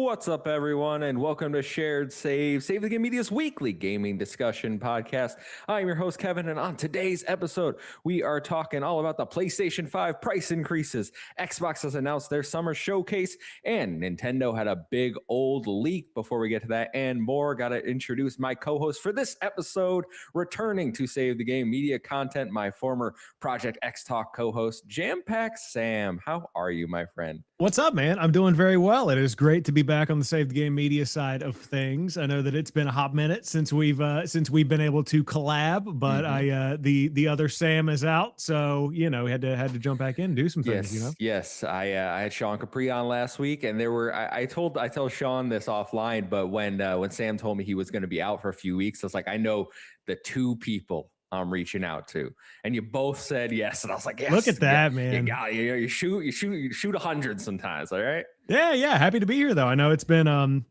What's up, everyone, and welcome to Shared Save the Game Media's weekly gaming discussion podcast. I'm your host, Kevin, and on today's episode, we are talking all about the PlayStation 5 price increases. Xbox has announced their summer showcase, and Nintendo had a big old leak. Before we get to that and more, got to introduce my co-host for this episode, returning to Save the Game Media content, my former Project X Talk co-host, JamPackSam. How are you, my friend? What's up, man? I'm doing very well. It is great to be back on the Save the Game Media side of things. I know that it's been a hot minute since we've been able to collab, but the other Sam is out, so we had to jump back in and do some things. Yes. I had Sean Capri on last week, and there were I told Sean this offline, but when Sam told me he was going to be out for a few weeks, I was like, I know the two people I'm reaching out to, and you both said yes, and I was like, yes. Look at that, man! You shoot 100 sometimes, all right? Yeah. Happy to be here, though. I know it's been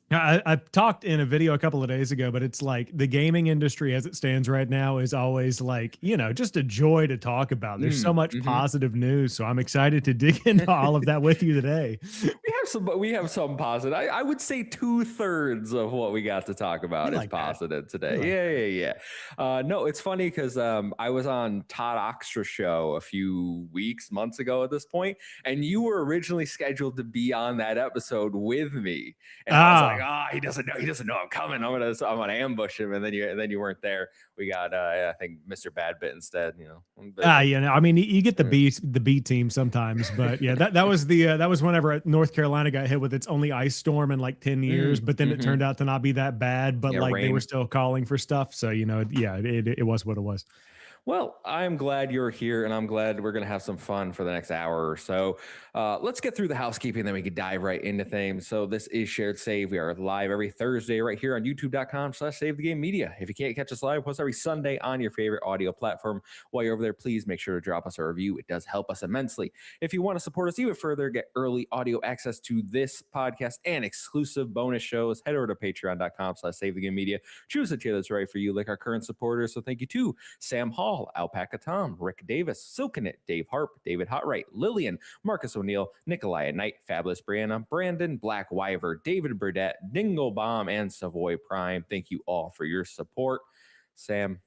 I talked in a video a couple of days ago, but it's like the gaming industry as it stands right now is always like, just a joy to talk about. There's so much positive news. So I'm excited to dig into all of that with you today. We have some positive. I would say 2/3 of what we got to talk about is positive today. Yeah. No, it's funny because I was on Todd Oxtra's show a few months ago at this point, and you were originally scheduled to be on that episode with me. And I was like, he doesn't know I'm coming. I'm gonna ambush him, and then you weren't there. We got I think Mr. Badbit instead. I mean, you get the B team sometimes, but yeah, that was whenever North Carolina got hit with its only ice storm in like 10 years, but then it turned out to not be that bad, but they were still calling for stuff. So it was what it was. Well, I'm glad you're here, and I'm glad we're going to have some fun for the next hour or so. Let's get through the housekeeping, then we can dive right into things. So this is Shared Save. We are live every Thursday right here on youtube.com/Save the Game Media. If you can't catch us live, post every Sunday on your favorite audio platform. While you're over there, please make sure to drop us a review. It does help us immensely. If you want to support us even further, get early audio access to this podcast and exclusive bonus shows, head over to patreon.com/Save the Game Media. Choose a tier that's right for you, like our current supporters. So thank you to Sam Hall, Alpaca Tom, Rick Davis, Silkenit, Dave Harp, David Hotright, Lillian, Marcus O'Neill, Nikolai Knight, Fabulous Brianna, Brandon, Black Wyver, David Burdett, Dingle Bomb, and Savoy Prime. Thank you all for your support. Sam,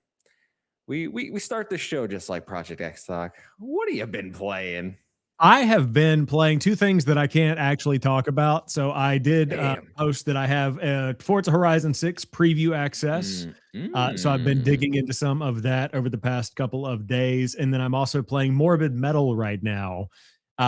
we start this show just like Project X Talk. What have you been playing? I have been playing two things that I can't actually talk about. So I did post that I have Forza Horizon 6 preview access. So I've been digging into some of that over the past couple of days. And then I'm also playing Morbid Metal right now,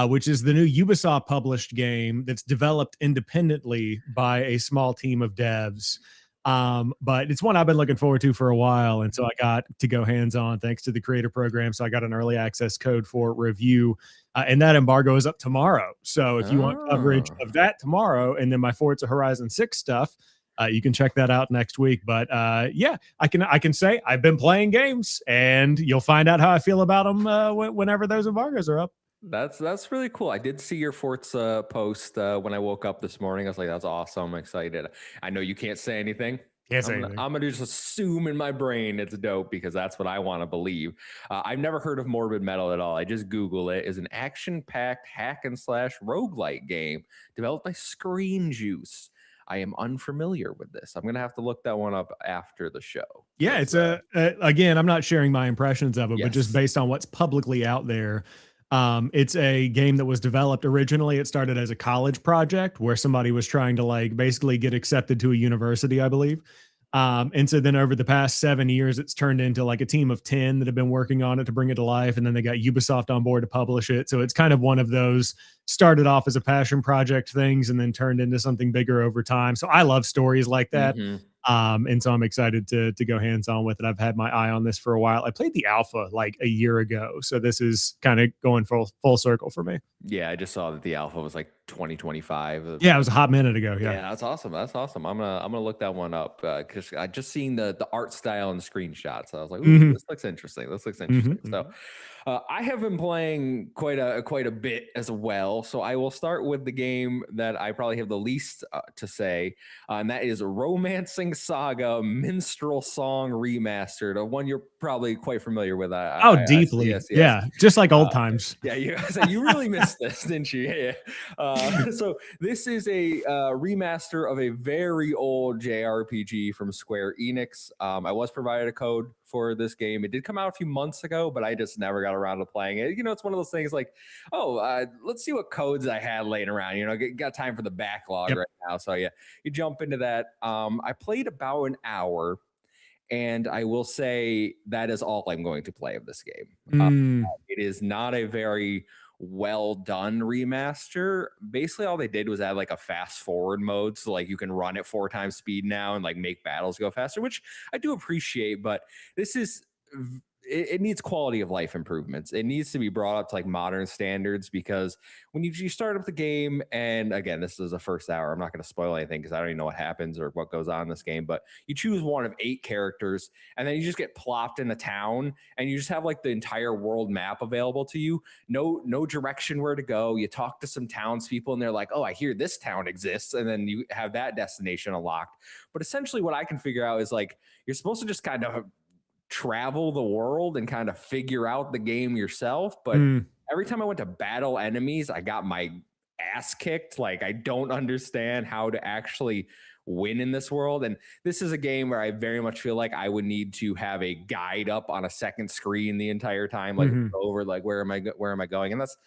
which is the new Ubisoft published game that's developed independently by a small team of devs. But it's one I've been looking forward to for a while. And so I got to go hands-on thanks to the creator program. So I got an early access code for review. And that embargo is up tomorrow. So if you want coverage of that tomorrow, and then my Forza Horizon 6 stuff, you can check that out next week. But I can say I've been playing games, and you'll find out how I feel about them whenever those embargoes are up. That's really cool. I did see your Forza post when I woke up this morning. I was like, that's awesome. I'm excited. I know you can't say anything. I'm going to just assume in my brain it's dope because that's what I want to believe. I've never heard of Morbid Metal at all. I just Google it. It's an action-packed hack and slash roguelike game developed by Screen Juice. I am unfamiliar with this. I'm going to have to look that one up after the show. Yeah, it's again, I'm not sharing my impressions of it, but just based on what's publicly out there. It's a game that was developed originally. It started as a college project where somebody was trying to basically get accepted to a university, I believe. And so then over the past 7 years, it's turned into a team of 10 that have been working on it to bring it to life. And then they got Ubisoft on board to publish it. So it's kind of one of those started off as a passion project things and then turned into something bigger over time. So I love stories like that. And so I'm excited to go hands-on with it. I've had my eye on this for a while. I played the alpha a year ago. So this is kind of going full circle for me. Yeah, I just saw that the alpha was 2025. Yeah, it was a hot minute ago. Yeah, that's awesome. I'm gonna look that one up because I just seen the art style and the screenshots. So I was like, ooh, this looks interesting. So I have been playing quite a bit as well. So I will start with the game that I probably have the least to say, and that is Romancing Saga Minstrel Song Remastered, a one you're probably quite familiar with. Deeply. Yes. Yeah, just like old times. Yeah, you really missed guessed this, didn't you? Yeah. So this is a remaster of a very old JRPG from Square Enix. I was provided a code for this game. It did come out a few months ago, but I just never got around to playing it. You know, it's one of those things like, oh, let's see what codes I had laying around. You know, got time for the backlog Yep. right now. So yeah, you jump into that. I played about an hour, and I will say that is all I'm going to play of this game. Mm, It is not a very well done remaster. Basically, all they did was add like a fast forward mode, so like you can run at 4 times speed now and like make battles go faster, which I do appreciate. But this is it needs quality of life improvements. It needs to be brought up to like modern standards, because when you start up the game, and again, this is the first hour, I'm not going to spoil anything because I don't even know what happens or what goes on in this game, but you choose one of 8 characters, and then you just get plopped in a town, and you just have like the entire world map available to you. No direction where to go. You talk to some townspeople, and they're like, oh, I hear this town exists, and then you have that destination unlocked. But essentially what I can figure out is like, you're supposed to just kind of travel the world and kind of figure out the game yourself. But mm, every time I went to battle enemies, I got my ass kicked. Like, I don't understand how to actually win in this world. And this is a game where I very much feel like I would need to have a guide up on a second screen the entire time, like mhm. over like where am I going? And that's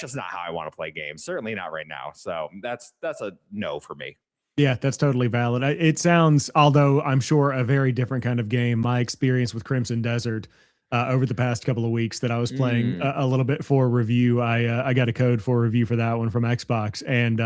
just not how I want to play games. Certainly not right now. So that's a no for me. Yeah, that's totally valid. It sounds, although I'm sure a very different kind of game. My experience with Crimson Desert over the past couple of weeks that I was playing Mm. a little bit for review. I got a code for review for that one from Xbox, and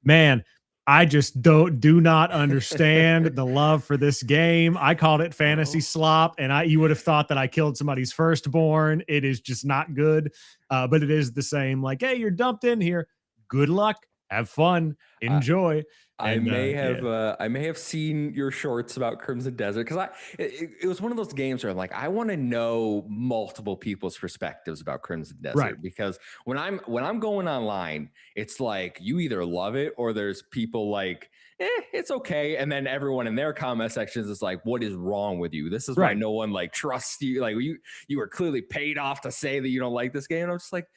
man, I just do not understand the love for this game. I called it fantasy Oh. slop, and you would have thought that I killed somebody's firstborn. It is just not good, but it is the same. Like, hey, you're dumped in here. Good luck. Have fun. Enjoy. And yeah. I may have seen your shorts about Crimson Desert, because it was one of those games where I'm like, I want to know multiple people's perspectives about Crimson Right. Desert, because when I'm going online, it's like you either love it or there's people like, it's okay, and then everyone in their comment sections is like, what is wrong with you? This is why Right. no one like trusts you. Like, you were clearly paid off to say that you don't like this game. And I'm just like,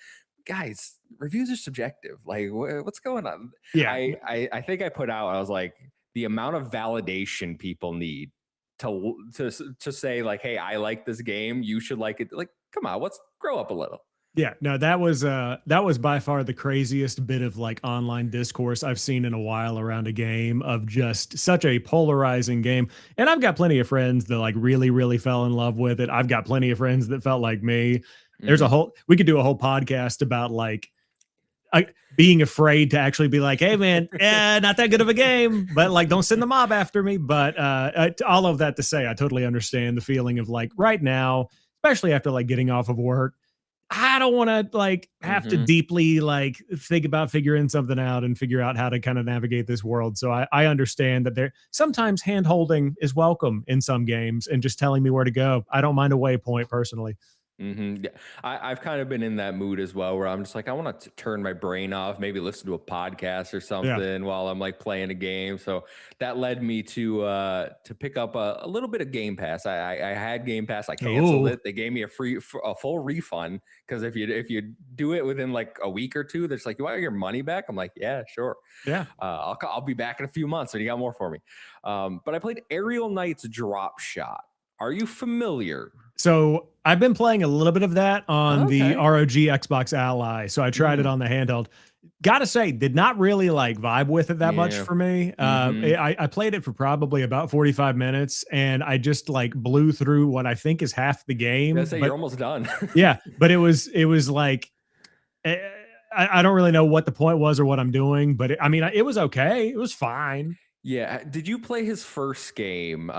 guys, reviews are subjective. Like, what's going on? Yeah. I think I put out, I was like, the amount of validation people need to say like, hey, I like this game, you should like it. Like, come on, let's grow up a little. Yeah, no, that was by far the craziest bit of like online discourse I've seen in a while around a game, of just such a polarizing game. And I've got plenty of friends that like really, really fell in love with it. I've got plenty of friends that felt like me. There's a Hmm. whole we could do a whole podcast about like being afraid to actually be like, hey man, not that good of a game, but like don't send the mob after me. But all of that to say, I totally understand the feeling of like right now, especially after like getting off of work, I don't want to like have to Hmm. deeply like think about figuring something out and figure out how to kind of navigate this world. So I understand that there sometimes hand holding is welcome in some games and just telling me where to go. I don't mind a waypoint personally. Yeah, I've kind of been in that mood as well, where I'm just like, I want to turn my brain off, maybe listen to a podcast or Yeah. something while I'm like playing a game. So that led me to pick up a little bit of Game Pass. I had Game Pass, I canceled Oh, it. They gave me a full refund, because if you do it within like a week or two, they're just like, you want your money back? I'm like, yeah, sure. yeah. I'll be back in a few months, and you got more for me. But I played Aerial Knight's Drop Shot. Are you familiar? So I've been playing a little bit of that on the Okay. ROG Xbox Ally. So I tried it Mm, on the handheld. Gotta say, did not really like vibe with it that much yeah. for me. Mm-hmm. I played it for probably about 45 minutes, and I just like blew through what I think is half the Gonna game. say you're But almost done. yeah, but it was like eh, I don't really know what the point was or what I'm doing, but I mean, it was okay. It was fine. Yeah. Did you play his first game?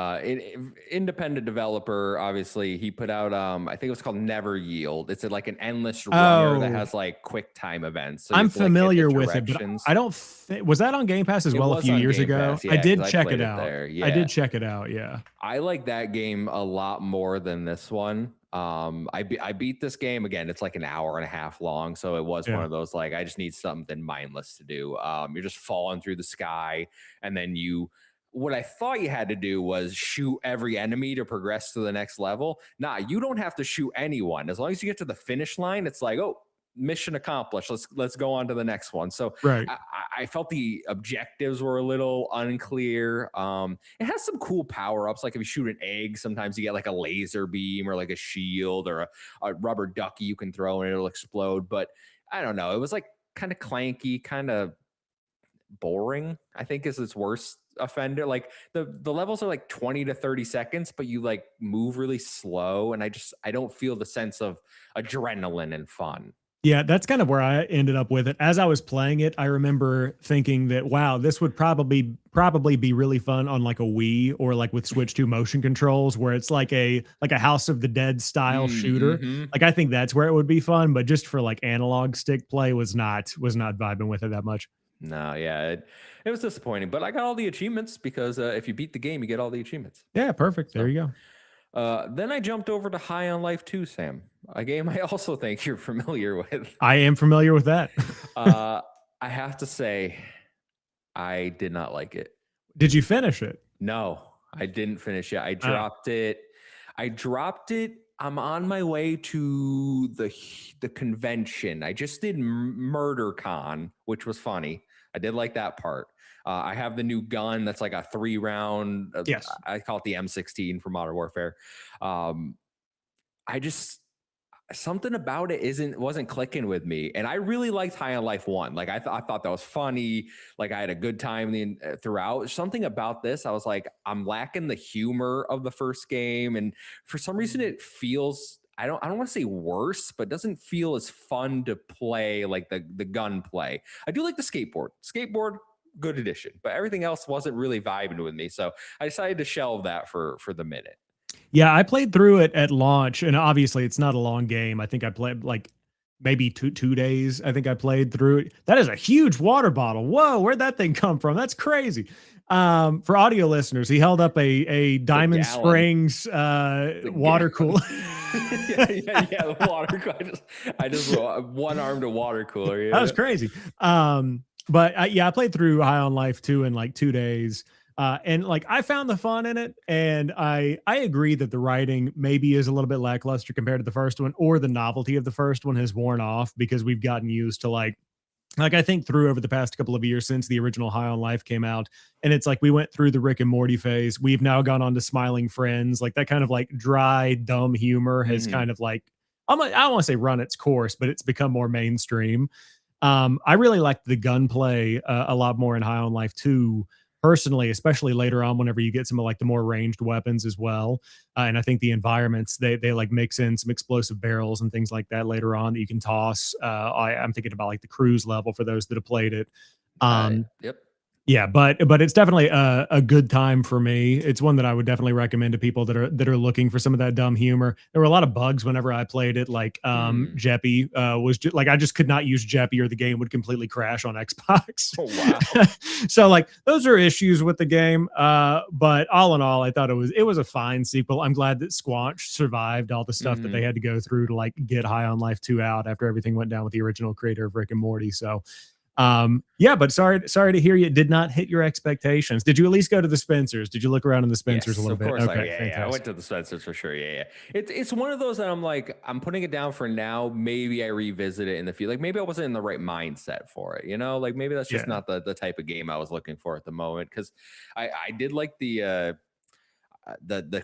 Independent developer, obviously. He put out I think it was called Never Yield. It's like an endless runner that Oh, has like quick time events. So you I'm have to like hit the familiar with it, but directions. I don't think was that on Game Pass as It well a was few on years Game ago. Pass, I yeah, because did I check played it it out. there. I Yeah. did check it out. Yeah. I like that game a lot more than this one. I beat this game again. It's like an hour and a half long, so it was one Yeah. of those like, I just need something mindless to do. You're just falling through the sky, and then what I thought you had to do was shoot every enemy to progress to the next level. Nah, you don't have to shoot anyone. As long as you get to the finish line, it's like, oh, mission accomplished. Let's go on to the next one. So Right. I felt the objectives were a little unclear. It has some cool power ups, like if you shoot an egg, sometimes you get like a laser beam or like a shield or a rubber ducky you can throw and it'll explode. But I don't know. It was like kind of clanky, kind of boring, I think is its worst offender. Like the levels are like 20 to 30 seconds, but you like move really slow. And I don't feel the sense of adrenaline and fun. Yeah, that's kind of where I ended up with it. As I was playing it, I remember thinking that, wow, this would probably be really fun on like a Wii or like with Switch 2 motion controls, where it's like a House of the Dead style shooter. Mm-hmm. Like I think that's where it would be fun, but just for like analog stick play was not vibing with it that much. No, yeah, it was disappointing, but I got all the achievements because if you beat the game, you get all the achievements. Yeah, perfect. There So you go. then I jumped over to High on Life 2, Sam, a game I also think you're familiar with. I am familiar with that. uh, I have to say, I did not like it. Did you finish it? No, I didn't finish it. I Oh, dropped it. I dropped it. I'm on my way to the convention. I just did Murder Con, which was funny. I did like that part. I have the new gun that's like a 3 round. yes. I call it the M16 for Modern Warfare. Um, I just something about it wasn't clicking with me, and I really liked High on Life 1. Like I thought that was funny. Like I had a good time throughout. Something about this, I was like, I'm lacking the humor of the first game, and for some reason it feels, I don't want to say worse, but doesn't feel as fun to play like the gun play. I do like the skateboard, good addition, but everything else wasn't really vibing with me, so I decided to shelve that for the minute. Yeah, I played through it at launch, and obviously it's not a long game. I think I played like maybe two days. I think I played through it. That is a huge water bottle. Whoa, where'd that thing come from? That's crazy. For audio listeners, he held up a It's a Diamond gallon. Springs It's a water gallon. cooler. Yeah. The water cooler. I just one armed a water cooler. That was Yeah. crazy. But yeah, I played through High on Life 2 in like 2 days. And like I found the fun in it, and I agree that the writing maybe is a little bit lackluster compared to the first one, or the novelty of the first one has worn off because we've gotten used to like I think through over the past couple of years since the original High on Life came out, and it's like we went through the Rick and Morty phase. We've now gone on to Smiling Friends. Like that kind of like dry, dumb humor has Mhm. kind of like I don't want to say run its course, but it's become more mainstream. I really liked the gunplay a lot more in High on Life 2, personally, especially later on whenever you get some of like the more ranged weapons as well. And I think the environments they like mix in some explosive barrels and things like that later on that you can toss. I'm thinking about like the cruise level for those that have played it. Yep. Yeah, but it's definitely a good time for me. It's one that I would definitely recommend to people that are looking for some of that dumb humor. There were a lot of bugs whenever I played it, like Mm. Jeppy was just like I just could not use Jeppy or the game would completely crash on Xbox. Oh wow. So like those are issues with the game. But all in all, I thought it was a fine sequel. I'm glad that Squanch survived all the stuff that they Mhm. had to go through to like get High on Life 2 out after everything went down with the original creator of Rick and Morty. So yeah, but sorry to hear you did not hit your expectations. Did you at least go to the Spencers? Did you look around in the Spencers a Yes, little of bit? course. Okay, I went fantastic. to the Spencers for sure. Yeah. It's one of those that I'm like, I'm putting it down for now. Maybe I revisit it in the future. Like maybe I wasn't in the right mindset for it. Like maybe that's just Yeah. not the type of game I was looking for at the moment. Because I did like the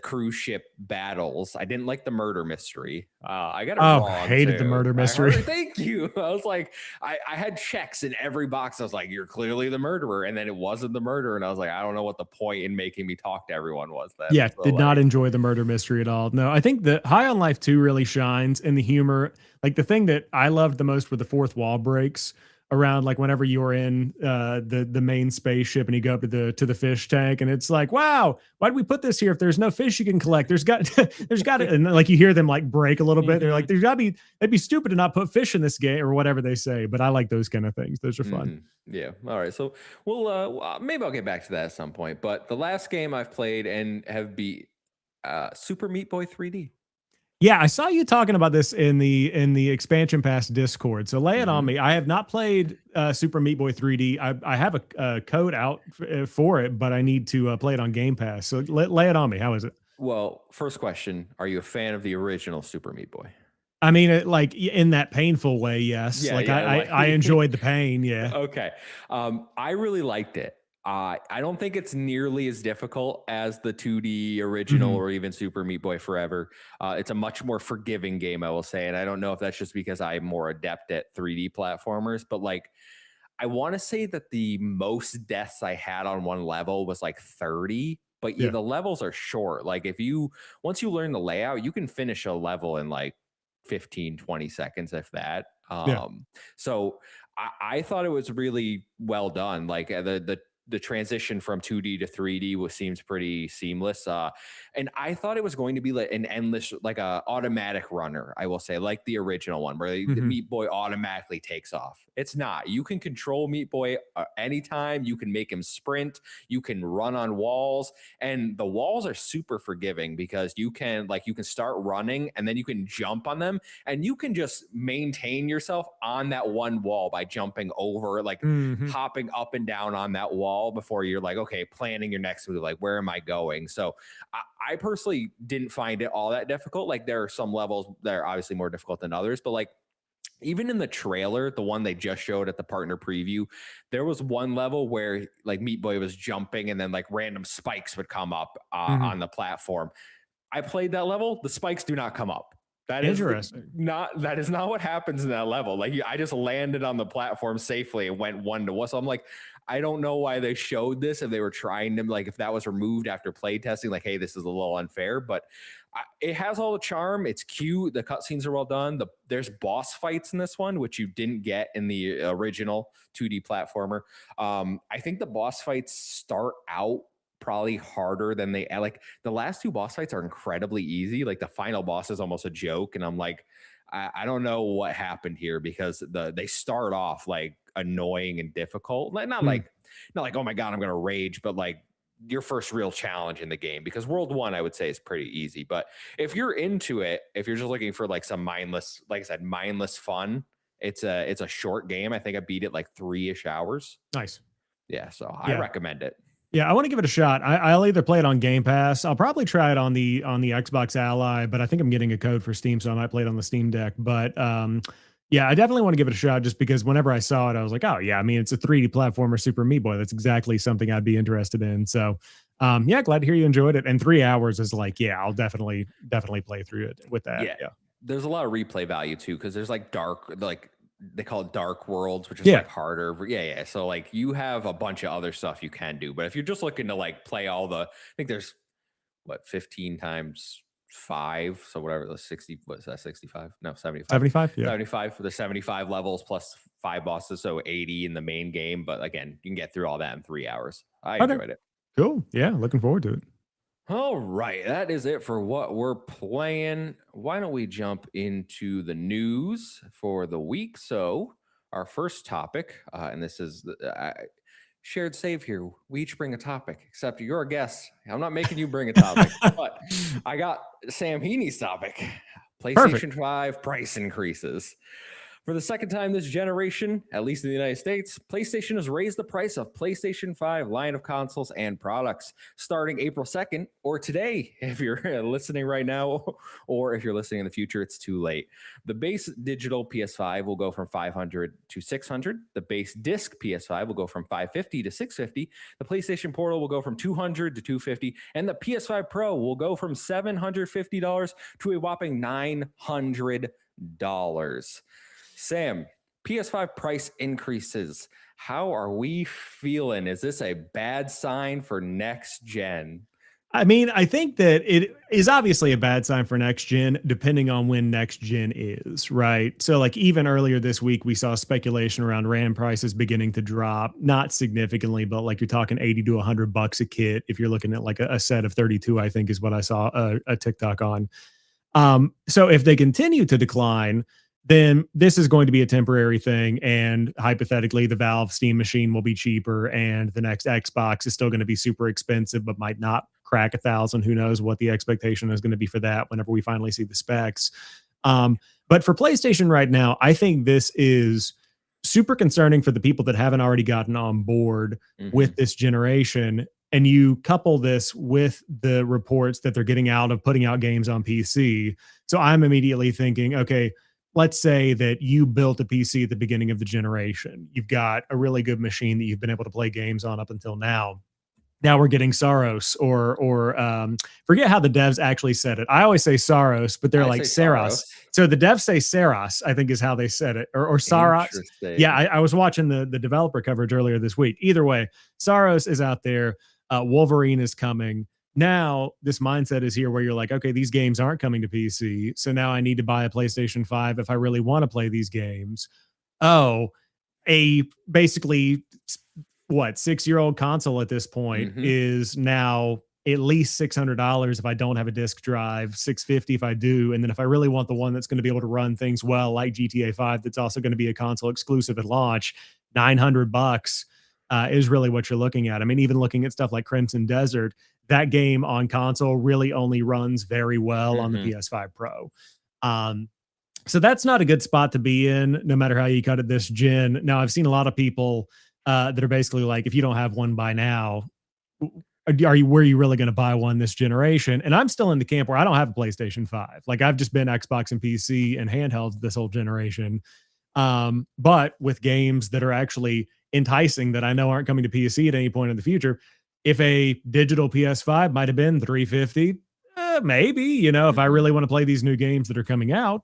cruise ship battles. I didn't like the murder mystery. I got it Oh, wrong hated the too. murder I mystery. heard. Thank you. I was like, I had checks in every box. I was like, you're clearly the murderer, and then it wasn't the murderer, and I was like, I don't know what the point in making me talk to everyone was then. Yeah, So did not like, enjoy the murder mystery at all. No, I think the High on Life 2 really shines in the humor. Like the thing that I loved the most were the fourth wall breaks around like whenever you're in the main spaceship and you go up to the fish tank and it's like, wow, why did we put this here if there's no fish you can collect? There's got to, and then, like you hear them like break a little bit. They're like, hmm there's got to be, they'd be stupid to not put fish in this game or whatever they say. But I like those kind of things. Those are fun. yeah. All right. So maybe I'll get back to that at some point. But the last game I've played and have beat Super Meat Boy 3D. Yeah, I saw you talking about this in the expansion pass Discord. So lay it on hmm me. I have not played Super Meat Boy 3D. I have a code out for it, but I need to play it on Game Pass. So lay it on me. How is it? Well, first question: are you a fan of the original Super Meat Boy? I mean, like in that painful way, yes. Yeah, Like yeah, like I enjoyed the pain. Yeah. okay. I really liked it. I don't think it's nearly as difficult as the 2D original Mhm. or even Super Meat Boy Forever. It's a much more forgiving game, I will say, and I don't know if that's just because I'm more adept at 3D platformers, but like I want to say that the most deaths I had on one level was like 30, but Yeah. the levels are short. Like if you once you learn the layout, you can finish a level in like 15, 20 seconds, if that. Yeah. So I thought it was really well done. Like the transition from 2D to 3D was seems pretty seamless. And I thought it was going to be like an endless, like a automatic runner, I will say, like the original one where the Mhm. Meat Boy automatically takes off. It's not. You can control Meat Boy anytime. You can make him sprint. You can run on walls, and the walls are super forgiving because you can start running and then you can jump on them, and you can just maintain yourself on that one wall by jumping over, like Mhm. hopping up and down on that wall before you're like, okay, planning your next move. Like, where am I going? So I personally didn't find it all that difficult. Like, there are some levels that are obviously more difficult than others, but like, even in the trailer, the one they just showed at the partner preview, there was one level where like Meat Boy was jumping and then like random spikes would come up Mhm. on the platform. I played that level. The spikes do not come up. Interesting. That is not what happens in that level. Like I just landed on the platform safely and went one to one. So I'm like, I don't know why they showed this. If they were trying to like, if that was removed after play testing, like, hey, this is a little unfair. But it has all the charm. It's cute. The cutscenes are well done. There's boss fights in this one, which you didn't get in the original 2D platformer. I think the boss fights start out probably harder than they like. The last two boss fights are incredibly easy. Like the final boss is almost a joke, and I'm like, I don't know what happened here because they start off like annoying and difficult. Like Mm. not like, oh my god, I'm gonna rage, but like your first real challenge in the game, because World 1 I would say is pretty easy. But if you're into it, if you're just looking for like some mindless, like I said, mindless fun, it's a short game. I think I beat it like 3-ish hours. Nice. Yeah, so I Yeah. recommend it. Yeah, I want to give it a shot. I'll either play it on Game Pass. I'll probably try it on the Xbox Ally, but I think I'm getting a code for Steam, so I might play it on the Steam Deck. But yeah, I definitely want to give it a shot just because whenever I saw it, I was like, oh yeah, I mean it's a 3D platformer, Super Meat Boy. That's exactly something I'd be interested in. So yeah, glad to hear you enjoyed it. And 3 hours is like, yeah, I'll definitely play through it with that. Yeah. Yeah. There's a lot of replay value too, because there's like dark, like they call it dark worlds, which is Yeah. like harder. Yeah, yeah. So like you have a bunch of other stuff you can do. But if you're just looking to like play all I think there's what, 15 times five. So whatever, the 60, what's that, 65? No, 75. 75. Yeah. 75 for the 75 levels plus five bosses. So 80 in the main game. But again, you can get through all that in 3 hours. I Okay. enjoyed it. Cool. Yeah. Looking forward to it. All right, that is it for what we're playing. Why don't we jump into the news for the week? So, our first topic, and this is shared save here. We each bring a topic, except you're a guest. I'm not making you bring a topic, but I got Sam Heaney's topic: Perfect. PlayStation 5 price increases. For the second time this generation, at least in the United States, PlayStation has raised the price of PlayStation 5 line of consoles and products starting April 2nd, or today, if you're listening right now, or if you're listening in the future, it's too late. The base digital PS5 will go from $500 to $600. The base disc PS5 will go from $550 to $650. The PlayStation Portal will go from $200 to $250. And the PS5 Pro will go from $750 to a whopping $900. Sam, PS5 price increases. How are we feeling? Is this a bad sign for next gen? I mean, I think that it is obviously a bad sign for next gen, depending on when next gen is, right? So, like, even earlier this week, we saw speculation around RAM prices beginning to drop, not significantly, but like you're talking 80 to $100 a kit. If you're looking at like a set of 32, I think is what I saw a TikTok on. So if they continue to decline, then this is going to be a temporary thing. And hypothetically, the Valve Steam machine will be cheaper, and the next Xbox is still going to be super expensive, but might not crack 1,000. Who knows what the expectation is going to be for that whenever we finally see the specs. But for PlayStation right now, I think this is super concerning for the people that haven't already gotten on board with this generation, and you couple this with the reports that they're getting out of putting out games on PC. So I'm immediately thinking, okay, let's say that you built a PC at the beginning of the generation. You've got a really good machine that you've been able to play games on up until now. Now we're getting Saros or forget how the devs actually said it. I always say Saros, but they're I like say Saros. Saros. So the devs say Saros, I think is how they said it, or Saros. Yeah, Interesting. I was watching the developer coverage earlier this week. Either way, Saros is out there. Wolverine is coming. Now this mindset is here where you're like, okay, these games aren't coming to PC, so now I need to buy a PlayStation 5 if I really want to play these games. Oh, a basically what 6-year old console at this point Hmm. is now at least $600 if I don't have a disk drive, 650 if I do, and then if I really want the one that's going to be able to run things well, like GTA 5, that's also going to be a console exclusive at launch, $900 is really what you're looking at. I mean, even looking at stuff like Crimson Desert, that game on console really only runs very well on the Hmm. PS5 Pro. Um, so that's not a good spot to be in, no matter how you cut it this gen. Now, I've seen a lot of people that are basically like, if you don't have one by now, were you really going to buy one this generation? And I'm still in the camp where I don't have a PlayStation 5. Like I've just been Xbox and PC and handhelds this whole generation. But with games that are actually enticing that I know aren't coming to PC at any point in the future, if a digital PS5 might have been 350, maybe, if I Hmm. really want to play these new games that are coming out.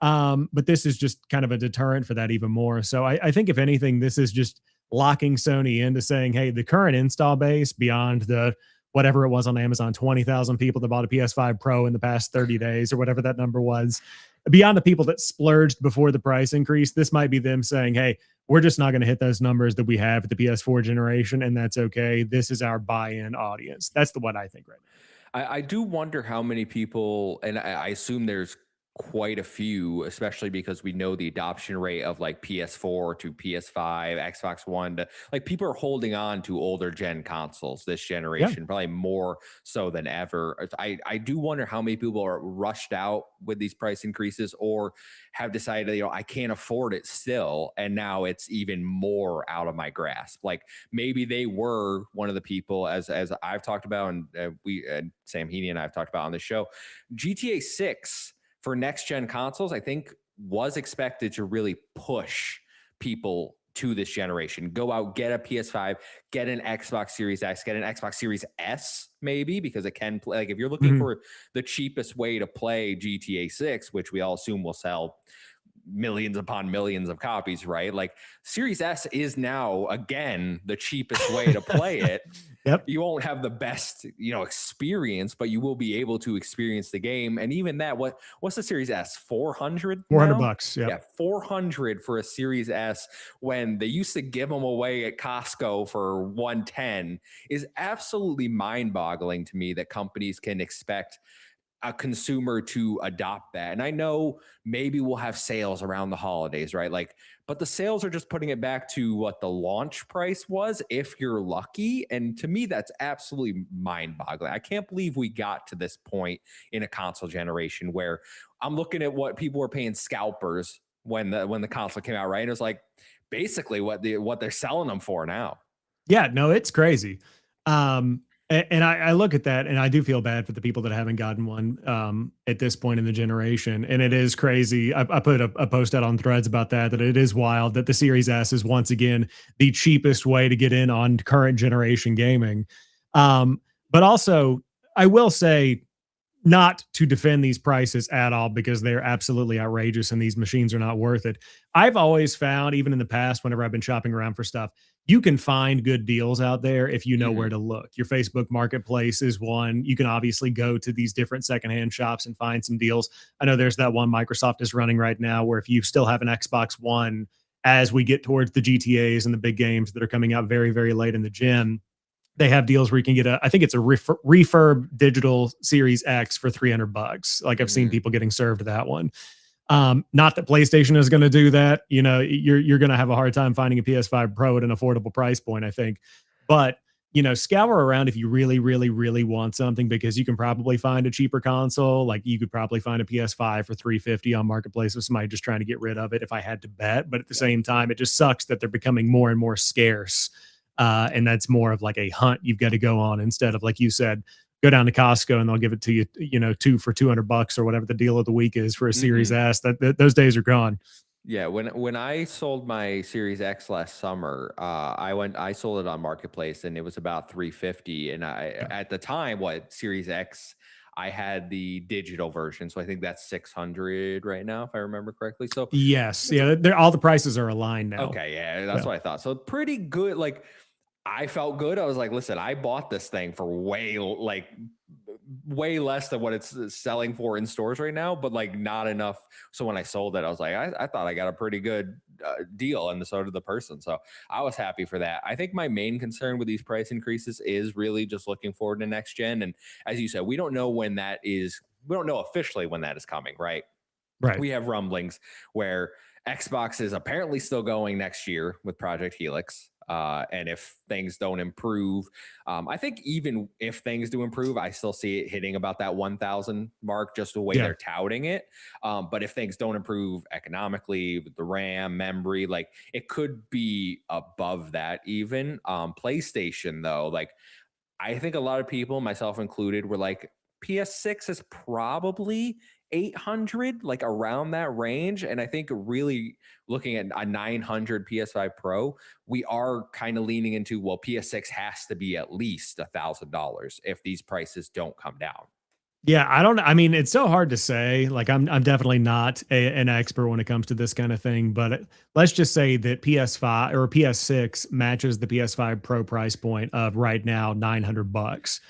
But this is just kind of a deterrent for that even more. So I think if anything, this is just locking Sony into saying, hey, the current install base beyond the whatever it was on Amazon, 20,000 people that bought a PS5 Pro in the past 30 days or whatever that number was, beyond the people that splurged before the price increase, this might be them saying, hey, we're just not going to hit those numbers that we have at the PS4 generation, and that's okay. This is our buy-in audience. That's the what I think right now. I do wonder how many people, and I assume there's quite a few, especially because we know the adoption rate of like PS4 to PS5, Xbox One to like people are holding on to older gen consoles this Yeah. generation, probably more so than ever. I do wonder how many people are rushed out with these price increases or have decided, I can't afford it still. And now it's even more out of my grasp. Like maybe they were one of the people as I've talked about, and Sam Heaney and I've talked about on the show, GTA 6 for next gen consoles, I think was expected to really push people to this generation. Go out, get a PS5, get an Xbox Series X, get an Xbox Series S, maybe, because it can play. Like if you're looking Mhm. for the cheapest way to play GTA 6, which we all assume will sell millions upon millions of copies, right? Like Series S is now again the cheapest way to play it. Yep. You won't have the best, experience, but you will be able to experience the game. And even that, what's the Series S? 400 400 now? bucks. Yep. Yeah, 400 for a Series S when they used to give them away at Costco for 110 is absolutely mind-boggling to me that companies can expect a consumer to adopt that. And I know maybe we'll have sales around the holidays, right? Like, but the sales are just putting it back to what the launch price was if you're lucky. And to me, that's absolutely mind boggling. I can't believe we got to this point in a console generation where I'm looking at what people were paying scalpers when the console came out, right? And it was like basically what they're selling them for now. Yeah, no, it's crazy. And I look at that and I do feel bad for the people that haven't gotten one at this point in the generation. And it is crazy. I put a post out on Threads about that it is wild that the Series S is once again the cheapest way to get in on current generation gaming. But also, I will say, not to defend these prices at all because they're absolutely outrageous and these machines are not worth it. I've always found, even in the past, whenever I've been shopping around for stuff, you can find good deals out there if you know where Mhm. to look. Your Facebook Marketplace is one. You can obviously go to these different secondhand shops and find some deals. I know there's that one Microsoft is running right now where if you still have an Xbox One, as we get towards the GTAs and the big games that are coming out very, very late in the gen, they have deals where you can get I think it's a refurb digital Series X for 300 bucks. Like I've seen Mhm. people getting served that one. Not that PlayStation is going to do that. You're going to have a hard time finding a PS5 Pro at an affordable price point, I think. But scour around if you really, really, really want something because you can probably find a cheaper console. Like you could probably find a PS5 for 350 on Marketplace with somebody just trying to get rid of it if I had to bet. But at the Yep. same time, it just sucks that they're becoming more and more scarce. And that's more of like a hunt you've got to go on instead of, like you said, go down to Costco and they'll give it to you, two for $200 or whatever the deal of the week is for a Series Hmm. S. Those days are gone. Yeah, when I sold my Series X last summer, I sold it on Marketplace and it was about 350. And I Yeah. at the time, what Series X, I had the digital version, so I think that's 600 right now, if I remember correctly. So Yes, it's a yeah, they're all the prices are aligned now. okay, yeah, that's Yeah. what I thought. So pretty good. Like I felt good. I was like, listen, I bought this thing for way less than what it's selling for in stores right now, but like not enough. So when I sold it, I was like, I thought I got a pretty good deal, and so did the person. So I was happy for that. I think my main concern with these price increases is really just looking forward to next gen. And as you said, we don't know when that is. We don't know officially when that is coming, right? Right. We have rumblings where Xbox is apparently still going next year with Project Helix. And if things don't improve, I think even if things do improve, I still see it hitting about that 1,000 mark, just the way Yeah. they're touting it. But if things don't improve economically with the RAM, memory, like it could be above that even. PlayStation, though, like I think a lot of people, myself included, were like, PS6 is probably 800, like around that range. And I think really looking at a 900 PS5 Pro, we are kind of leaning into, well, PS6 has to be at least $1,000 if these prices don't come down. Yeah, I mean, it's so hard to say. Like, I'm definitely not an expert when it comes to this kind of thing, but let's just say that PS5 or PS6 matches the PS5 Pro price point of right now $900,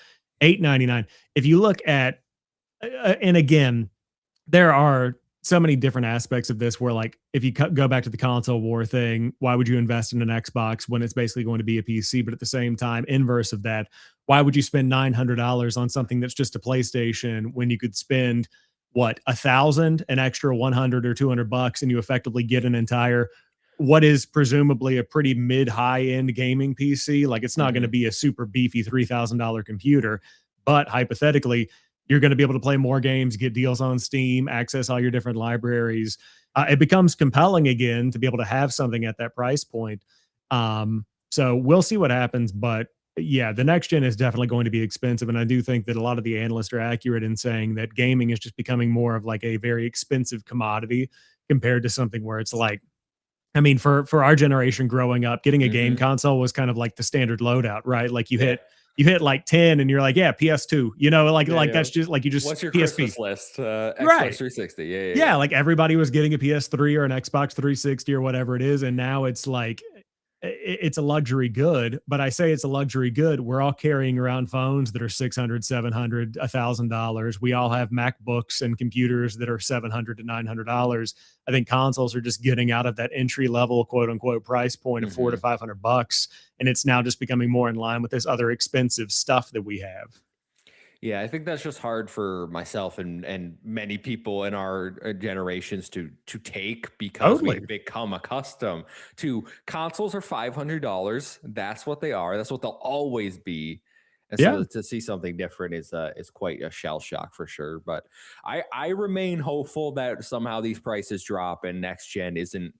899. If you look at, and again, there are so many different aspects of this where, like, if you go back to the console war thing, why would you invest in an Xbox when it's basically going to be a PC? But at the same time, inverse of that, why would you spend $900 on something that's just a PlayStation when you could spend what, 1,000, an extra 100 or $200, and you effectively get an entire, what is presumably a pretty mid high end gaming PC? Like, it's not going to Hmm. be a super beefy $3,000 computer, but hypothetically, you're going to be able to play more games, get deals on Steam, access all your different libraries. It becomes compelling again to be able to have something at that price point. So we'll see what happens, but yeah, the next gen is definitely going to be expensive, and I do think that a lot of the analysts are accurate in saying that gaming is just becoming more of like a very expensive commodity compared to something where it's like, I mean, for our generation growing up, getting a game Hmm. console was kind of like the standard loadout, right? Like Yeah. you hit like 10 and you're like, yeah, PS2, Yeah. Yeah. that's just like you just What's your PSP. Christmas list? Xbox Right. 360. Yeah. Yeah. Yeah, Yeah. like everybody was getting a PS3 or an Xbox 360 or whatever it is, and now it's like it's a luxury good, but I say it's a luxury good. We're all carrying around phones that are 600, 700, $1,000. We all have MacBooks and computers that are 700 to $900. I think consoles are just getting out of that entry level, quote unquote, price point of four to Hmm. $500, and it's now just becoming more in line with this other expensive stuff that we have. Yeah, I think that's just hard for myself and many people in our generations to take because Totally. we've become accustomed to consoles are $500. That's what they are. That's what they'll always be. And Yeah. so to see something different is quite a shell shock for sure. But I remain hopeful that somehow these prices drop and next gen isn't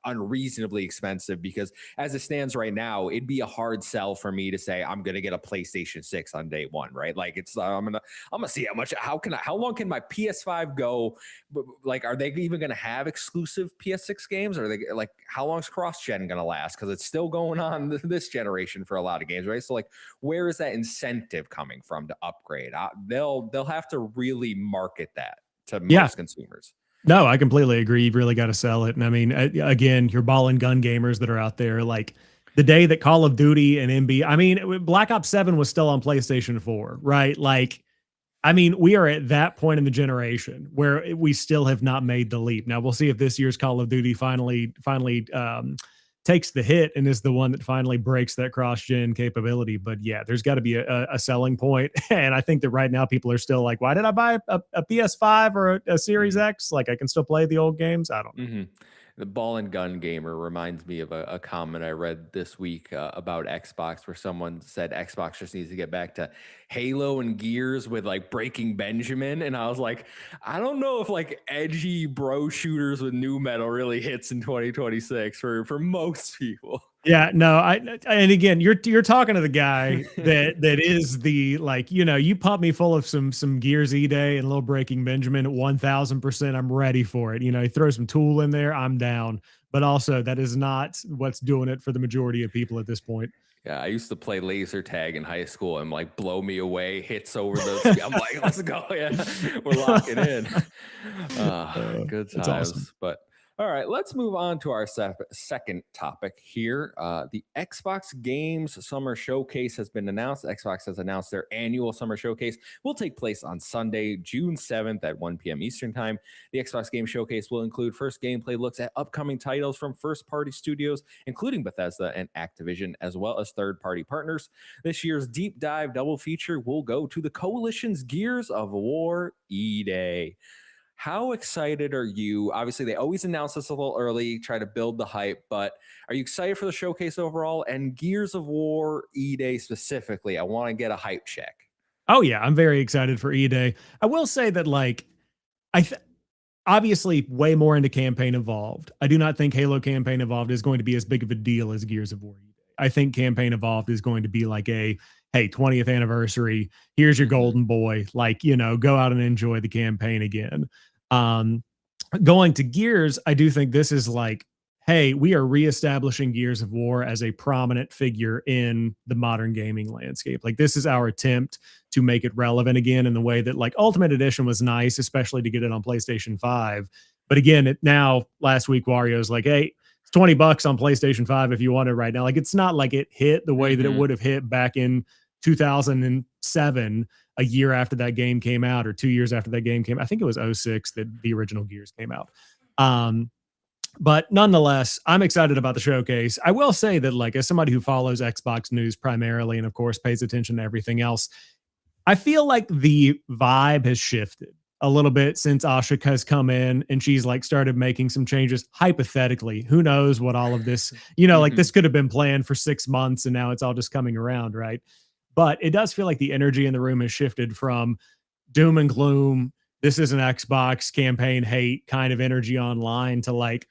unreasonably expensive because as it stands right now, it'd be a hard sell for me to say I'm gonna get a PlayStation 6 on day one, right? Like it's I'm gonna see how long can my PS5 go? Like, are they even gonna have exclusive PS6 games? Or are they like how long's cross gen gonna last? Because it's still going on this generation for a lot of games, right? So like, where is that incentive coming from to upgrade? They'll have to really market that to Yeah. most consumers. No, I completely agree. You've really got to sell it. And I mean, again, your ball and gun gamers that are out there, like the day that Call of Duty and MB, I mean, Black Ops 7 was still on PlayStation 4, right? Like, I mean, we are at that point in the generation where we still have not made the leap. Now we'll see if this year's Call of Duty finally takes the hit and is the one that finally breaks that cross gen capability. But yeah, there's got to be a selling point, and I think that right now people are still like, why did I buy a PS5 or a Series Mhm. X? Like I can still play the old games. I don't know. Hmm. The ball and gun gamer reminds me of a comment I read this week about Xbox, where someone said Xbox just needs to get back to Halo and Gears with like Breaking Benjamin, and I was like, I don't know if like edgy bro shooters with new metal really hits in 2026 for most people. Yeah, no, and again, you're talking to the guy that is the like, you pump me full of some Gears E-Day and a little Breaking Benjamin at 1000%. I'm ready for it. You throw some Tool in there, I'm down. But also, that is not what's doing it for the majority of people at this point. Yeah, I used to play laser tag in high school and like blow me away hits over the. I'm like, let's go, yeah, we're locking in. Good That's awesome. times. But all right, let's move on to our second topic here. The Xbox Games Summer Showcase has been announced. Xbox has announced their annual Summer Showcase will take place on Sunday, June 7th at 1 p.m. Eastern Time. The Xbox Game Showcase will include first gameplay looks at upcoming titles from first-party studios, including Bethesda and Activision, as well as third-party partners. This year's deep dive double feature will go to the Coalition's Gears of War E-Day. How excited are you? Obviously, they always announce this a little early, try to build the hype, but are you excited for the showcase overall? And Gears of War E-Day specifically, I want to get a hype check. Oh yeah, I'm very excited for E-Day. I will say that like I th- obviously way more into campaign evolved. I do not think Halo campaign evolved is going to be as big of a deal as Gears of War. I think campaign evolved is going to be like a hey 20th anniversary. Here's your golden boy. Like go out and enjoy the campaign again. Um, Going to Gears, I do think this is like hey, we are reestablishing Gears of War as a prominent figure in the modern gaming landscape. Like this is our attempt to make it relevant again in the way that like Ultimate Edition was nice, especially to get it on PlayStation 5. But again, now last week Wario's like, hey, it's $20 on PlayStation 5 if you want it right now. Like it's not like it hit the way that it would have hit back in 2007, a year after that game came out, or 2 years after that game came. I think it was 06 that the original Gears came out. But nonetheless, I'm excited about the showcase. I will say that, like, as somebody who follows Xbox news primarily and, of course, pays attention to everything else, I feel like the vibe has shifted a little bit since Asha has come in and she's like started making some changes. Hypothetically, who knows what all of this, like this could have been planned for 6 months and now it's all just coming around, right? But it does feel like the energy in the room has shifted from doom and gloom. This is an Xbox campaign hate kind of energy online to like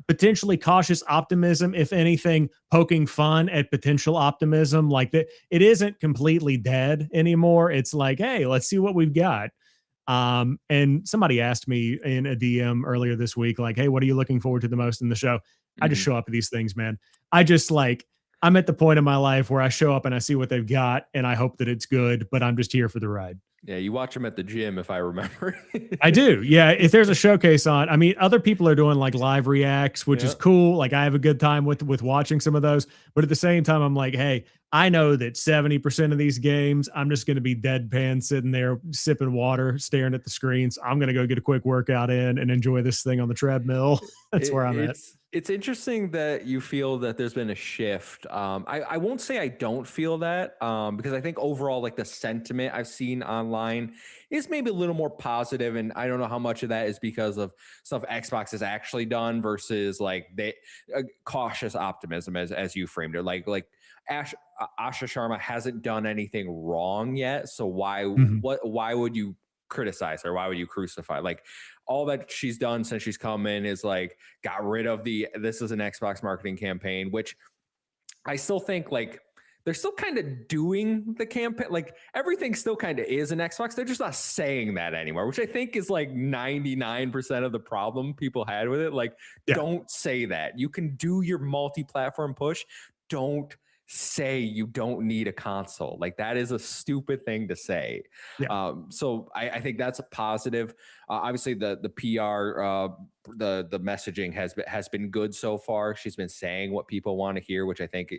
potentially cautious optimism, if anything, poking fun at potential optimism. Like that, it isn't completely dead anymore. It's like, hey, let's see what we've got. And somebody asked me in a DM earlier this week, like, hey, what are you looking forward to the most in the show? I just show up at these things, man. I just like, I'm at the point in my life where I show up and I see what they've got and I hope that it's good, but I'm just here for the ride. Yeah, you watch them at the gym, if I remember. I do. Yeah. If there's a showcase on, I mean, other people are doing like live reacts, which is cool. Like I have a good time with watching some of those. But at the same time, I'm like, hey, I know that 70% of these games, I'm just going to be deadpan sitting there sipping water, staring at the screens. I'm going to go get a quick workout in and enjoy this thing on the treadmill. That's where I'm at. It's interesting that you feel that there's been a shift. I won't say I don't feel that because I think overall, like the sentiment I've seen online is maybe a little more positive, and I don't know how much of that is because of stuff Xbox has actually done versus like they cautious optimism, as you framed it. Like Asha Sharma hasn't done anything wrong yet, so why would you criticize her? Why would you crucify? Like all that she's done since she's come in is like got rid of this is an Xbox marketing campaign, which I still think like they're still kind of doing the campaign. Like everything still kind of is an Xbox. They're just not saying that anymore, which I think is like 99% of the problem people had with it. Like, don't say that. You can do your multi-platform push. Don't say you don't need a console. Like that is a stupid thing to say. So I think that's a positive. Obviously the PR, the messaging has been good so far. She's been saying what people want to hear, which I think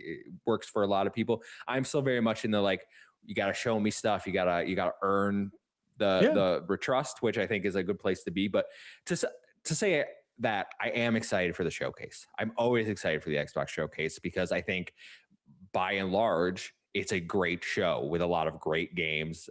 works for a lot of people. I'm still very much in the like, you got to show me stuff. You gotta earn the trust, which I think is a good place to be. But to say that I am excited for the showcase. I'm always excited for the Xbox showcase because I think by and large, it's a great show with a lot of great games,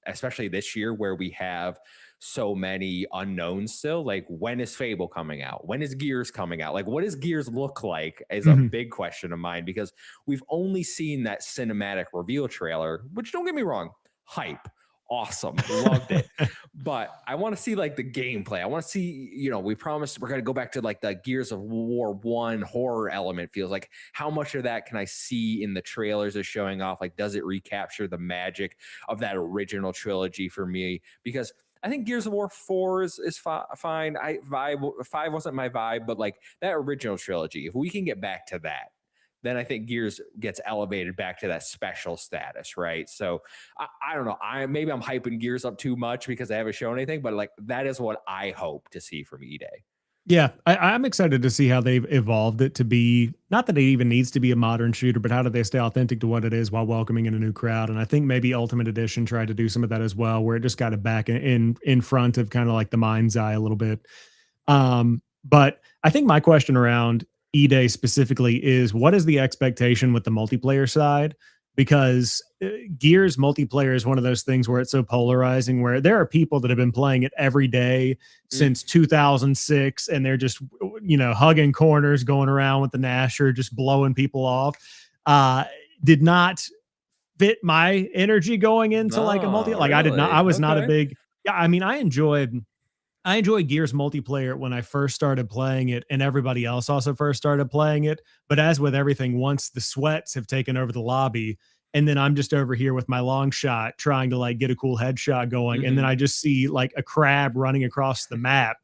especially this year where we have so many unknowns still. Like, when is Fable coming out? When is Gears coming out? Like, what does Gears look like is a Mhm. big question of mine, because we've only seen that cinematic reveal trailer, which, don't get me wrong, hype, awesome, loved it. But I want to see like the gameplay. I want to see, we promised we're going to go back to like the Gears of War 1 horror element. Feels like, how much of that can I see in the trailers is showing off? Like, does it recapture the magic of that original trilogy for me? Because I think Gears of War 4 is fine. Vibe 5 wasn't my vibe, but like that original trilogy, if we can get back to that, then I think Gears gets elevated back to that special status, right? So I don't know. Maybe I'm hyping Gears up too much because I haven't shown anything, but like that is what I hope to see from E-Day. Yeah, I'm excited to see how they've evolved it to be, not that it even needs to be a modern shooter, but how do they stay authentic to what it is while welcoming in a new crowd? And I think maybe Ultimate Edition tried to do some of that as well, where it just got it back in front of kind of like the mind's eye a little bit. But I think my question around E-Day specifically is, what is the expectation with the multiplayer side? Because Gears multiplayer is one of those things where it's so polarizing, where there are people that have been playing it every day Mm. since 2006, and they're just, hugging corners, going around with the Nasher, just blowing people off. Did not fit my energy going into like a multi. Oh, Like I did not. I really? was not a Okay. big. Yeah, I mean, I enjoyed Gears multiplayer when I first started playing it, and everybody else also first started playing it. But as with everything, once the sweats have taken over the lobby, and then I'm just over here with my long shot trying to like get a cool headshot going, and then Hmm. I just see like a crab running across the map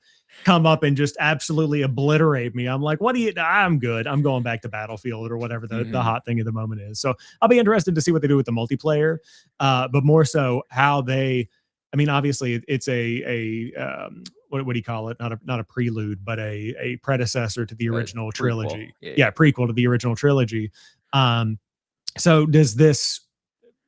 come up and just absolutely obliterate me. I'm like, what do you? I'm good. I'm going back to Battlefield or whatever the Hmm. hot thing of the moment is. So I'll be interested to see what they do with the multiplayer, but more so how they. I mean, obviously, it's what do you call it? Not a prelude, but a predecessor to the original Prequel. trilogy. Yeah, Yeah, yeah. prequel to the original trilogy. Um, so does this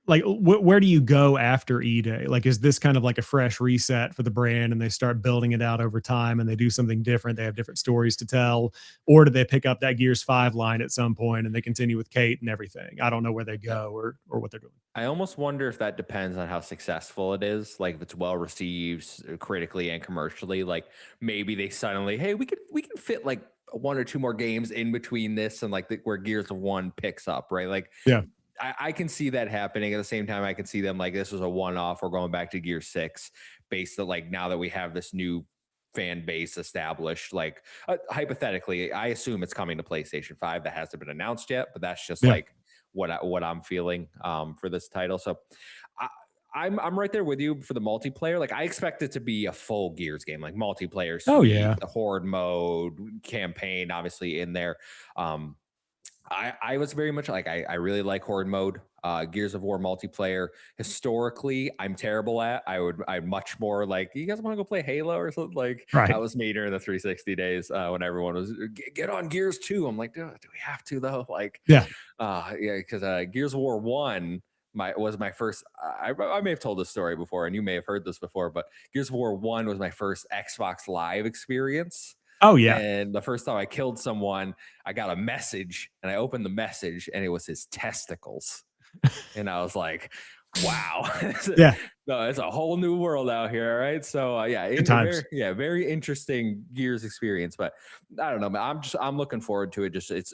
like where do you go after E-Day? Like, is this kind of like a fresh reset for the brand, and they start building it out over time, and they do something different? They have different stories to tell, or do they pick up that Gears 5 line at some point and they continue with Kate and everything? I don't know where they go or what they're doing. I almost wonder if that depends on how successful it is. Like, if it's well received critically and commercially, like maybe they suddenly, hey, we can fit like one or two more games in between this and like where Gears of One picks up, right? Like, Yeah. I can see that happening. At the same time, I can see them like, this was a one off. We're going back to Gear 6 based on like, now that we have this new fan base established. Like, hypothetically, I assume it's coming to PlayStation 5. That hasn't been announced yet, but that's just Yeah. like what I'm feeling for this title. So I, I'm right there with you for the multiplayer. Like, I expect it to be a full Gears game, like multiplayer Oh suite, yeah. the horde mode, campaign, obviously in there. Um, I was very much like, I really like horde mode. Gears of War multiplayer historically I'm terrible at. I'm much more like, you guys want to go play Halo or something? Like, that Right. was me during the 360 days, when everyone was, get on Gears 2. I'm like, do we have to though? Like, Yeah. yeah, because Gears of War 1 was my first. I may have told this story before, and you may have heard this before, but Gears of War 1 was my first Xbox Live experience. Oh yeah. And the first time I killed someone, I got a message, and I opened the message, and it was his testicles. And I was like, wow. Yeah. No, it's a whole new world out here, right? So yeah, Good very, times. yeah, very interesting Gears experience. But I don't know, man. I'm looking forward to it. Just it's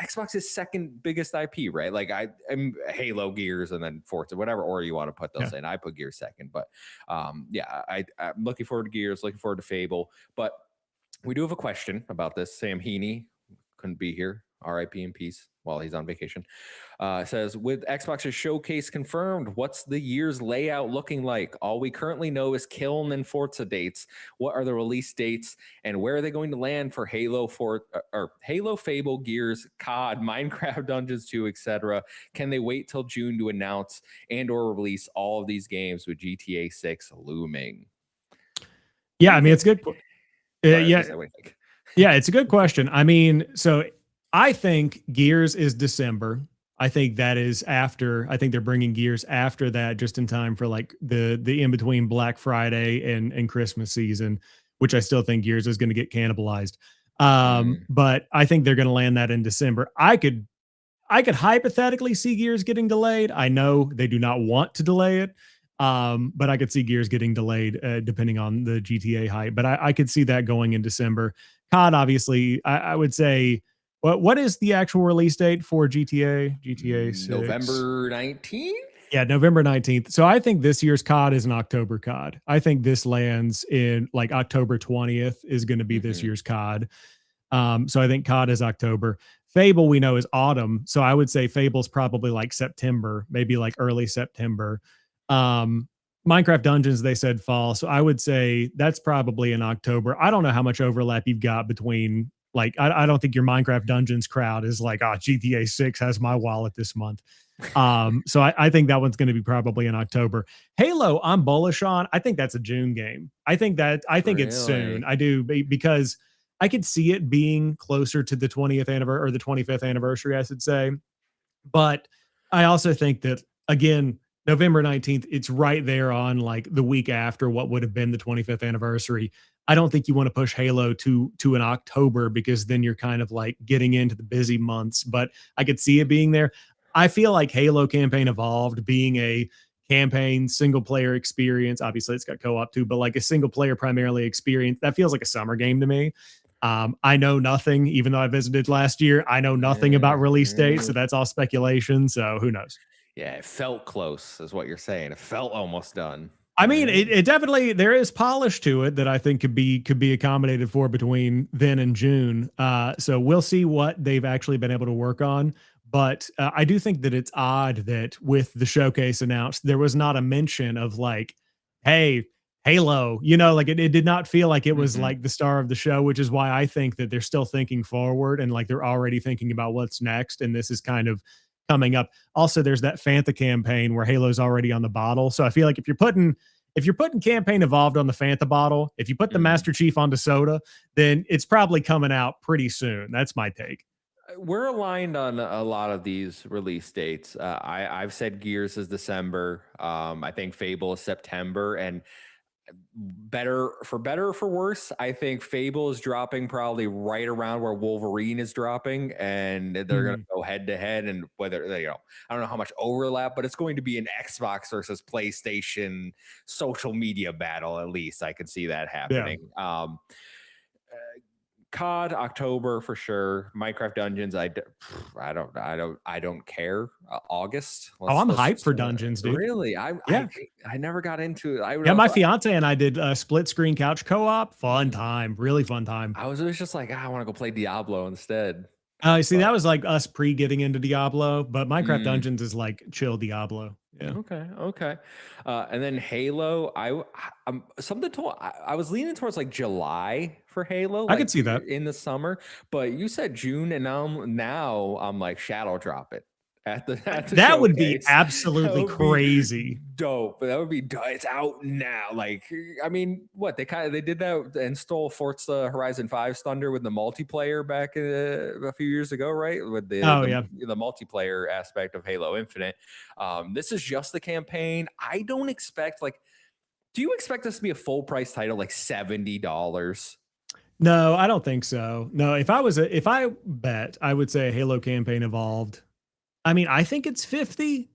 Xbox's second biggest IP, right? Like, I'm Halo, Gears, and then Forza, whatever order you want to put Yeah. those in. I put Gears second, but yeah, I'm looking forward to Gears, looking forward to Fable. But we do have a question about this. Sam Heaney couldn't be here. RIP in peace while he's on vacation. Says, with Xbox's showcase confirmed, what's the year's layout looking like? All we currently know is Kiln and Forza dates. What are the release dates, and where are they going to land for Halo, Fable, Gears, COD, Minecraft Dungeons 2, etc.? Can they wait till June to announce and or release all of these games with GTA 6 looming? What Yeah. do I you mean, it's think? good. Sorry, I was gonna Yeah. say, what do you think? Yeah, it's a good question. I mean, so I think Gears is December. I think that is after. I think they're bringing Gears after that, just in time for like the in between Black Friday and Christmas season, which I still think Gears is going to get cannibalized. Mm, But I think they're going to land that in December. I could hypothetically see Gears getting delayed. I know they do not want to delay it. But I could see Gears getting delayed depending on the GTA hype. But I could see that going in December. COD, obviously, I would say. What is the actual release date for GTA? GTA 6. November 19th. Yeah, November 19th. So I think this year's COD is an October COD. I think this lands in like October 20th is going to be this Mm-hmm. year's COD. So I think COD is October. Fable we know is autumn. So I would say Fable's probably like September, maybe like early September. Um, Minecraft Dungeons, they said fall. So I would say that's probably in October. I don't know how much overlap you've got between like I don't think your Minecraft Dungeons crowd is like, oh, GTA 6 has my wallet this month. So I think that one's going to be probably in October. Halo, I'm bullish on. I think that's a June game. I think it's soon. Really? I do because I could see it being closer to the 20th anniversary or the 25th anniversary, I should say. But I also think that again, November 19th, it's right there on like the week after what would have been the 25th anniversary. I don't think you want to push Halo to an October because then you're kind of like getting into the busy months, but I could see it being there. I feel like Halo Campaign Evolved being a campaign single player experience. Obviously, it's got co-op too, but like a single player primarily experience, that feels like a summer game to me. I know nothing, even though I visited last year. I know nothing about release dates, so Mhm. that's all speculation. So who knows? Yeah, it felt close, is what you're saying. It felt almost done. I mean, Right? it definitely there is polish to it that I think could be accommodated for between then and June. So we'll see what they've actually been able to work on. But I do think that it's odd that with the showcase announced, there was not a mention of like, hey, Halo. Like it did not feel like it was Mhm. like the star of the show, which is why I think that they're still thinking forward and like they're already thinking about what's next. And this is kind of coming up. Also, there's that Fanta campaign where Halo's already on the bottle. So I feel like if you're putting campaign evolved on the Fanta bottle, if you put the Mhm. Master Chief onto soda, then it's probably coming out pretty soon. That's my take. We're aligned on a lot of these release dates. I've said Gears is December. I think Fable is September, and better or for worse, I think Fable is dropping probably right around where Wolverine is dropping, and they're going to Hmm. go head to head. And whether I don't know how much overlap, but it's going to be an Xbox versus PlayStation social media battle. At least I could see that Yeah. happening. COD October for sure. Minecraft Dungeons, I don't care. August. Oh, Let's I'm let's hyped just for dungeons, dude. really. I Yeah. I I never got into it. I don't Yeah. know if My fiance and I did a split screen couch co op. Fun mm, time. Really fun time. I was always just like, I want to go play Diablo instead. See, But that was like us pre getting into Diablo, but Minecraft mm, Dungeons is like chill Diablo. Yeah. okay. And then Halo, I'm something told I was leaning towards like July for Halo, I like could see that. in the summer, but you said June, and now I'm like shadow drop it at the at the That would be showcase. That absolutely would be crazy. dope. That would be it's out now. Like I mean, what they did that and stole Forza Horizon 5's thunder with the multiplayer back a few years ago, right? With the Oh, the yeah. the multiplayer aspect of Halo Infinite. This is just the campaign. I don't expect like. Do you expect this to be a full price title, like $70? No, I don't think so. No, if I bet, I would say Halo campaign evolved. I mean, I think it's 50,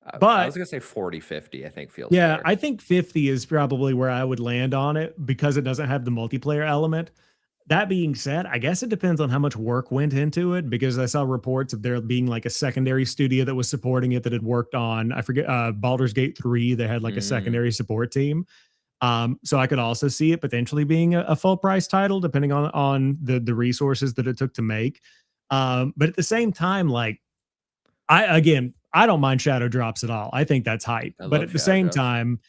I but was gonna say 40, 50. I think feels yeah, fair. I think 50 is probably where I would land on it because it doesn't have the multiplayer element. That being said, I guess it depends on how much work went into it because I saw reports of there being like a secondary studio that was supporting it that had worked on, I forget, Baldur's Gate 3. They had like a Mm, secondary support team. So I could also see it potentially being a full price title, depending on the resources that it took to make. But at the same time, like I don't mind shadow drops at all. I think that's hype. I But love at the Shadow same Drops. time,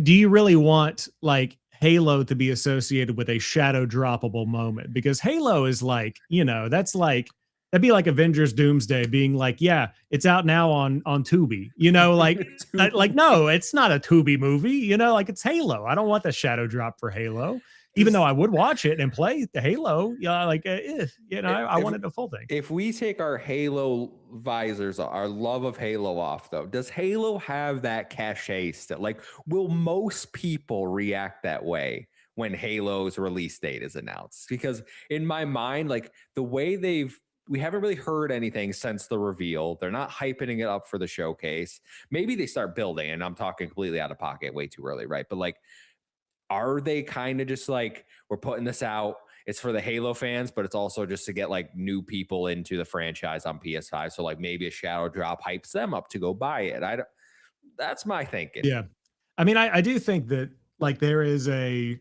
do you really want like Halo to be associated with a shadow droppable moment? Because Halo is like, that's like that'd be like Avengers Doomsday being like, yeah, it's out now on Tubi. Like Tubi. no, it's not a Tubi movie. Like it's Halo. I don't want the shadow drop for Halo, even though Does I would watch it and play the Halo. Yeah, like I if wanted the full thing. if we take our Halo visors, our love of Halo off, though, does Halo have that cachet still? Like, will most people react that way when Halo's release date is announced? Because in my mind, like the way they've we haven't really heard anything since the reveal. They're not hyping it up for the showcase. Maybe they start building, and I'm talking completely out of pocket, way too early, right? But like, are they kind of just like, we're putting this out? It's for the Halo fans, but it's also just to get like new people into the franchise on PS5. So like maybe a shadow drop hypes them up to go buy it. I don't. That's my thinking. Yeah. I mean, I do think that like there is a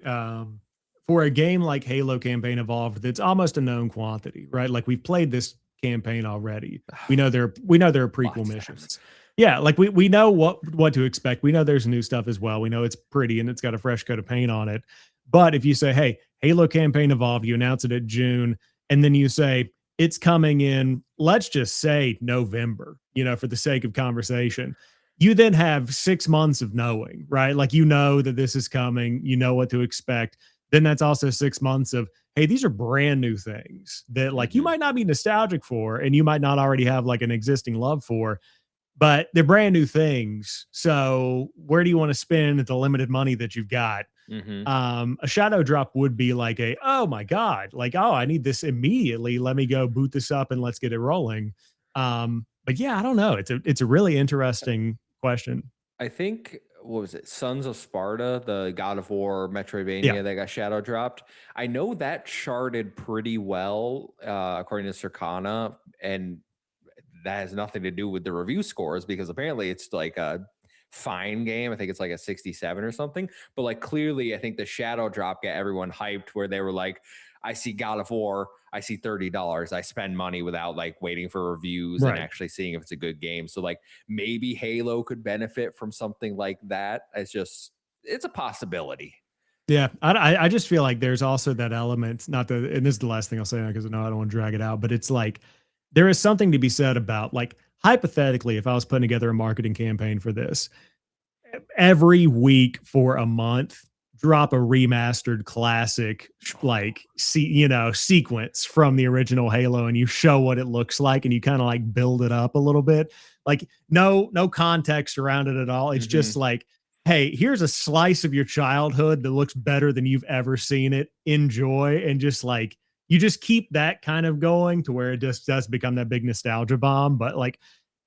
for a game like Halo Campaign Evolved, that's almost a known quantity, right? Like we've played this campaign already. We know there are prequel Lots of times. missions. Yeah, like we know what to expect. We know there's new stuff as well. We know it's pretty and it's got a fresh coat of paint on it. But if you say, "Hey, Halo Campaign Evolved," you announce it at June, and then you say it's coming in, let's just say November, for the sake of conversation, you then have 6 months of knowing, right? Like, you know that this is coming, you know what to expect. Then that's also 6 months of, hey, these are brand new things that like you Mhm. might not be nostalgic for and you might not already have like an existing love for, but they're brand new things. So where do you want to spend the limited money that you've got? Mhm. A shadow drop would be like a, oh my God, like, oh, I need this immediately. Let me go boot this up and let's get it rolling. But yeah, I don't know. It's a really interesting question. I think, what was it? Sons of Sparta, the God of War Yeah. Metroidvania that got shadow dropped. I know that charted pretty well, according to Circana, and that has nothing to do with the review scores because apparently it's like a fine game. I think it's like a 67 or something. But like clearly, I think the shadow drop got everyone hyped where they were like, I see God of War, I see $30. I spend money without like waiting for reviews and Right. actually seeing if it's a good game. So like maybe Halo could benefit from something like that. It's a possibility. Yeah, I just feel like there's also that element, not the, and this is the last thing I'll say because I know I don't want to drag it out, but it's like there is something to be said about like hypothetically, if I was putting together a marketing campaign for this, every week for a month, drop a remastered classic sequence from the original Halo, and you show what it looks like and you kind of like build it up a little bit. Like no context around it at all. It's just Mhm. like, hey, here's a slice of your childhood that looks better than you've ever seen it. Enjoy. And just like you just keep that kind of going to where it just does become that big nostalgia bomb. But like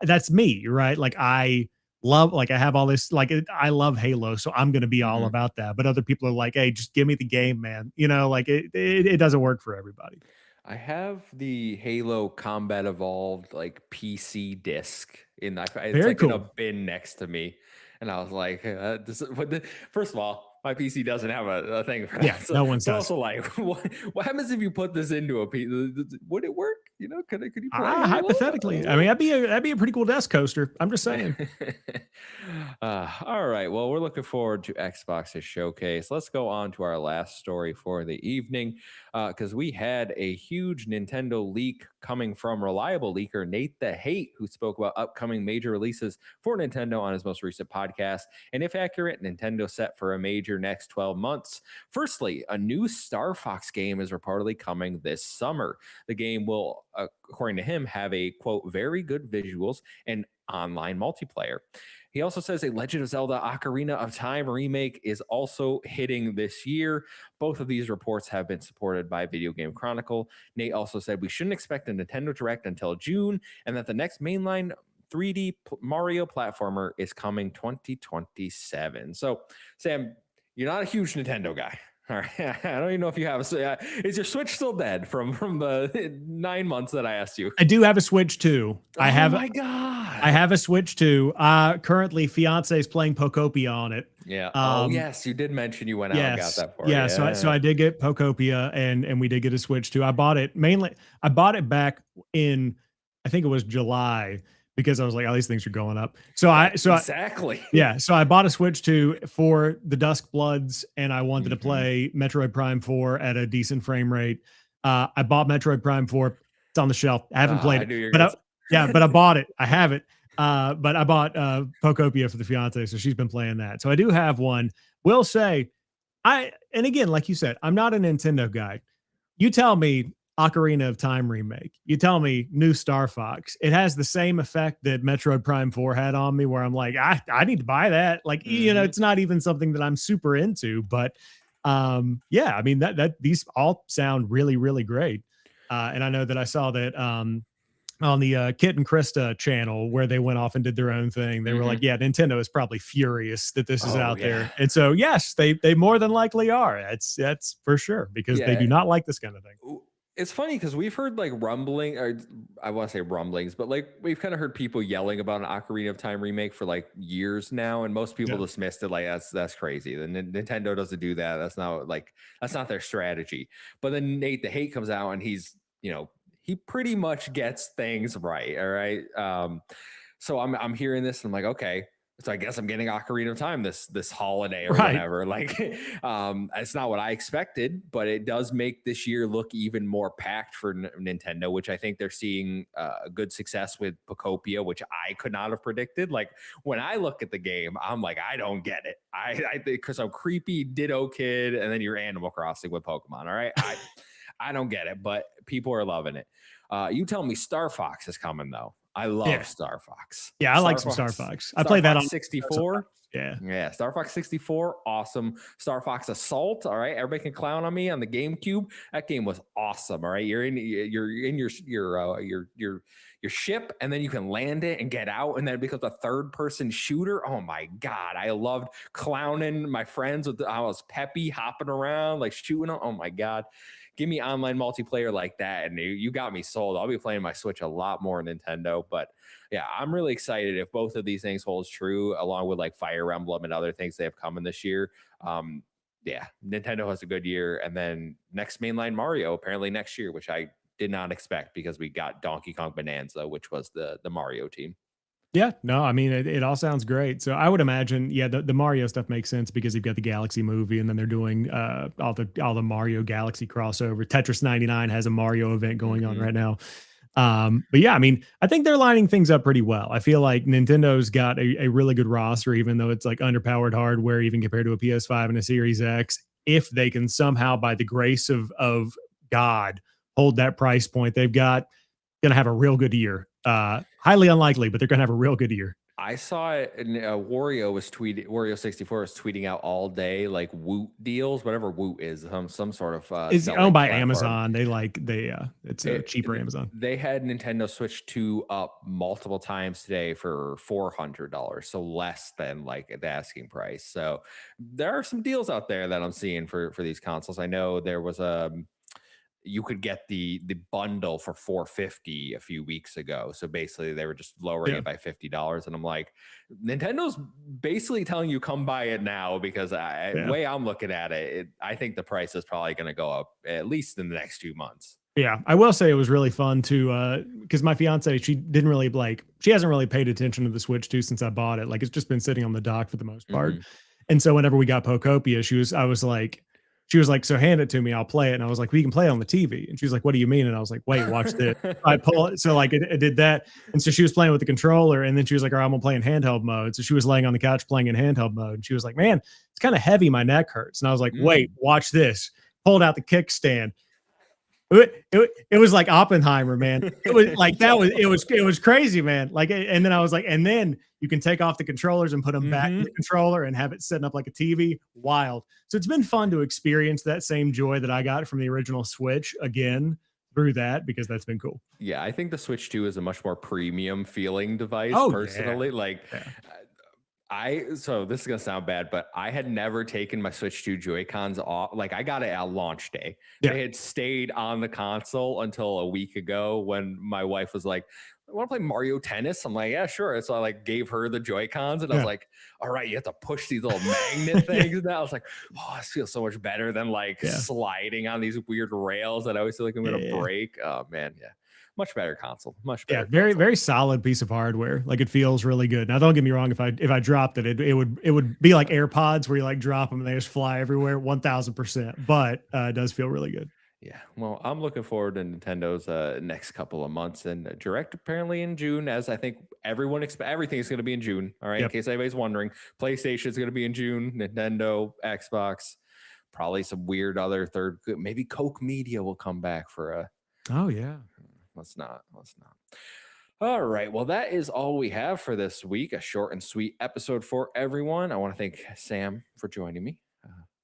that's me, right? Like I have all this I love Halo, so I'm going to be all Mhm. about that. But other people are like, hey, just give me the game, man. Like it doesn't work for everybody. I have the Halo Combat Evolved like PC disc it's Very like in a cool. bin next to me, and I was like, first of all, my PC doesn't have a thing for Yeah, that. So, no one's but does. also like, what happens if you put this into a PC? Would it work? Could you play Ah, Halo? hypothetically, I mean, that'd be a pretty cool desk coaster. I'm just saying. All right. Well, we're looking forward to Xbox's showcase. Let's go on to our last story for the evening because we had a huge Nintendo leak coming from reliable leaker Nate the Hate, who spoke about upcoming major releases for Nintendo on his most recent podcast. And if accurate, Nintendo set for a major next 12 months. Firstly, a new Star Fox game is reportedly coming this summer. The game will, according to him, have a quote, very good visuals and online multiplayer. He also says a Legend of Zelda Ocarina of Time remake is also hitting this year. Both of these reports have been supported by Video Game Chronicle. Nate also said we shouldn't expect a Nintendo Direct until June and that the next mainline 3D Mario platformer is coming 2027. So, Sam, you're not a huge Nintendo guy. All right. I don't even know if you have is your Switch still dead from the 9 months that I asked you? I do have a Switch too. I Oh have my God. I have a Switch too. Currently, fiance is playing Pokopia on it. Yeah. Oh, Um, yes. You did mention you went out and got Yes. that for it. Yeah, so Yeah. I did get Pokopia and we did get a Switch too. I bought it back in I think it was July because I was like, "Oh, these things are going up." Exactly. So I bought a Switch 2 for the Dusk Bloods and I wanted to Mhm. play Metroid Prime 4 at a decent frame rate. I bought Metroid Prime 4. It's on the shelf. I haven't played I it, knew you were but gonna but I bought it. I have it. But I bought Pokopia for the fiance, so she's been playing that. So I do have one. Will say and again, like you said, I'm not a Nintendo guy. You tell me Ocarina of Time remake. You tell me new Star Fox. It has the same effect that Metroid Prime 4 had on me, where I'm like, I need to buy that. Like, Mhm. it's not even something that I'm super into, but yeah, I mean that these all sound really, really great. And I know that I saw that on the Kit and Krista channel where they went off and did their own thing. They were like, Hmm. "Yeah, Nintendo is probably furious that this is Oh out yeah. there," and so yes, they more than likely are. That's for sure because they Yeah. do not like this kind of thing. w- it's funny because we've heard like rumbling, or I want to say rumblings, but like we've kind of heard people yelling about an Ocarina of Time remake for like years now, and most people Yeah, dismissed it like that's crazy. The Nintendo doesn't do that. That's not their strategy. But then Nate the Hate comes out, and he pretty much gets things right. All right. So I'm hearing this, and I'm like, okay, so I guess I'm getting Ocarina of Time this holiday or right. whatever. Like, it's not what I expected, but it does make this year look even more packed for Nintendo, which I think they're seeing good success with Pocopia, which I could not have predicted. Like when I look at the game, I'm like, I don't get it. I think because I'm creepy Ditto Kid, and then you're Animal Crossing with Pokemon. All right, I don't get it, but people are loving it. You tell me Star Fox is coming though. I love Yeah, Star Fox. yeah. I like some Star Fox. I Star played that Fox on 64. sometimes. Yeah, Yeah, Star Fox 64, awesome. Star Fox Assault, all right. Everybody can clown on me on the GameCube. That game was awesome. All right, you're in your ship, and then you can land it and get out, and then it becomes a third person shooter. Oh my god, I loved clowning my friends with. I was peppy, hopping around, like shooting them. Oh my god, give me online multiplayer like that, and you got me sold. I'll be playing my Switch a lot more Nintendo, but yeah, I'm really excited if both of these things holds true, along with like Fire Emblem and other things they have coming this year. Um, yeah, Nintendo has a good year, and then next mainline Mario apparently next year, which I did not expect because we got Donkey Kong Bonanza, which was the Mario team. yeah. No, I mean it all sounds great. So I would imagine, yeah, the Mario stuff makes sense because you've got the Galaxy movie, and then they're doing all the Mario Galaxy crossover. Tetris 99 has a Mario event going on Hmm. right now. But yeah, I mean, I think they're lining things up pretty well. I feel like Nintendo's got a really good roster, even though it's like underpowered hardware, even compared to a PS5 and a Series X. If they can somehow, by the grace of God, hold that price point, they've got gonna have a real good year. Highly unlikely, but they're gonna have a real good year. I saw it. And, Wario 64 was tweeting out all day like Woot deals, whatever Woot is, some sort of It's owned selling by platform. Amazon. It's a cheaper Amazon. They had Nintendo Switch 2 up multiple times today for $400, so less than like the asking price. So there are some deals out there that I'm seeing for these consoles. I know there was a you could get the bundle for 450 a few weeks ago. So basically they were just lowering Yeah, it by $50, and I'm like, Nintendo's basically telling you come buy it now because yeah. way I'm looking at I think the price is probably going to go up at least in the next 2 months. Yeah, I will say it was really fun to because my fiance, she hasn't really paid attention to the Switch 2 since I bought it. Like it's just been sitting on the dock for the most part. Hmm. And so whenever we got Pocopia, she was like, so hand it to me, I'll play it. And I was like, we can play it on the TV. And she was like, what do you mean? And I was like, wait, watch this. I pull it. So like it did that. And so she was playing with the controller, and then she was like, all right, I'm gonna play in handheld mode. So she was laying on the couch playing in handheld mode. And she was like, man, it's kind of heavy. My neck hurts. And I was like, wait, Mm. watch this. Pulled out the kickstand. It was like Oppenheimer, man. It was like that was Yo. it was crazy, man. Like, and then I was like, and then you can take off the controllers and put them back in the Hmm. controller and have it setting up like a TV. Wild. So it's been fun to experience that same joy that I got from the original Switch again through that because that's been cool. Yeah, I think the Switch 2 is a much more premium feeling device Oh yeah, personally. Like, yeah, uh, so this is gonna sound bad, but I had never taken my Switch 2 Joy Cons off. Like I got it at launch day. yeah, They had stayed on the console until a week ago when my wife was like, "I want to play Mario Tennis." I'm like, "Yeah, sure." So I like gave her the Joy Cons, and I was yeah, like, "All right, you have to push these little magnet yeah, things." Now I was like, "Oh, this feels so much better than like yeah, sliding on these weird rails that I always feel like I'm gonna yeah. break." Oh man, yeah, much better console, much Yeah, better very console. very solid piece of hardware. Like it feels really good. Now, don't get me wrong. If I dropped it, it would be like AirPods where you like drop them and they just fly everywhere. 1000%. But it does feel really good. Yeah, well, I'm looking forward to Nintendo's next couple of months, and Direct apparently in June, as I think everyone expect everything is going to be in June. All right, in Yep. case anybody's wondering, PlayStation is going to be in June, Nintendo, Xbox, probably some weird other third, maybe Coke Media will come back for a. Oh yeah. Let's not. All right, well, that is all we have for this week. A short and sweet episode for everyone. I want to thank Sam for joining me.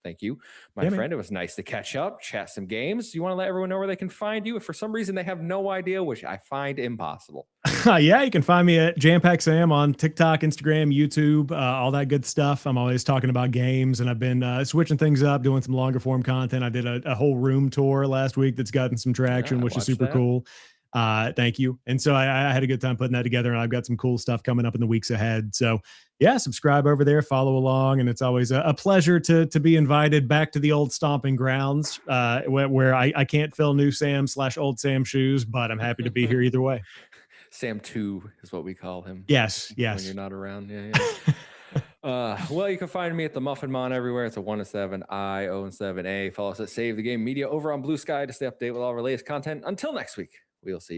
Thank you, my Yeah, man. friend. It was nice to catch up, chat some games. You want to let everyone know where they can find you if for some reason they have no idea, which I find impossible. Yeah, you can find me at JamPackSam on TikTok, Instagram, YouTube, all that good stuff. I'm always talking about games, and I've been switching things up, doing some longer form content. I did a whole room tour last week that's gotten some traction, I which is watched super that. cool. Thank you. And so I had a good time putting that together, and I've got some cool stuff coming up in the weeks ahead. So yeah, subscribe over there, follow along, and it's always a pleasure to be invited back to the old stomping grounds, where I can't fill new Sam / old Sam shoes, but I'm happy to be here either way. Sam 2 is what we call him Yes, when you're yes. not around. Yeah, yeah. Well, you can find me at the Muffin Mon everywhere. It's a 1 to 7 I own 7A. Follow us at Save the Game Media over on Blue Sky to stay updated with all our latest content. Until next week, we'll see you.